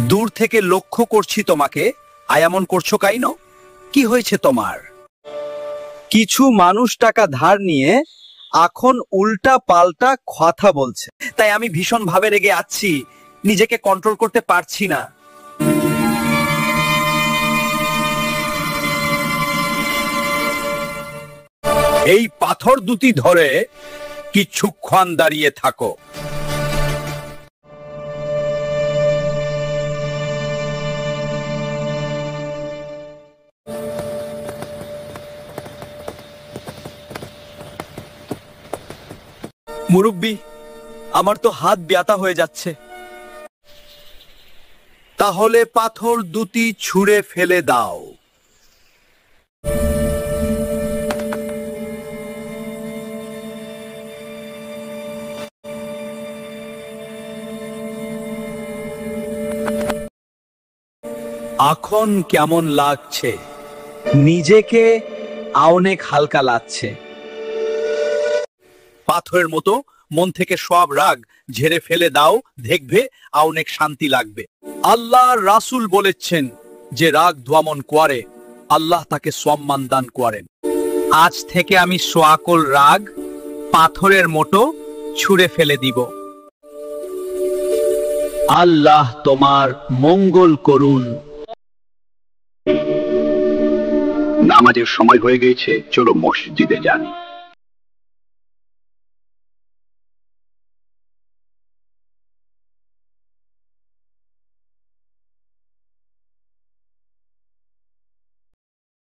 দূর থেকে লক্ষ্য করছি তোমাকে, এমন করছো কেন? কি হয়েছে তোমার? কিছু মানুষ টাকা ধার নিয়ে এখন উল্টা পাল্টা কথা বলছে। তাই আমি ভীষণ ভাবে রেগে আছি, নিজেকে কন্ট্রোল করতে পারছি না। এই পাথর দুটি ধরে কিছুক্ষণ দাঁড়িয়ে থাকো। মুরব্বি, আমার তো হাত ব্যথা হয়ে যাচ্ছে। তাহলে পাথর দুটি ছুঁড়ে ফেলে দাও। এখন কেমন লাগছে? নিজেকে অনেক হালকা লাগছে। পাথরের মতো মন থেকে সব রাগ ঝেড়ে ফেলে দাও, দেখবে অনেক শান্তি লাগবে। আল্লাহর রাসূল বলেছেন, যে রাগ দমন করে আল্লাহ তাকে সম্মান দান করেন। আজ থেকে আমি সকল রাগ পাথরের মতো ছুঁড়ে ফেলে দিব। আল্লাহ তোমার মঙ্গল করুন। নামাজের সময় হয়ে গেছে, চলো মসজিদে যাই।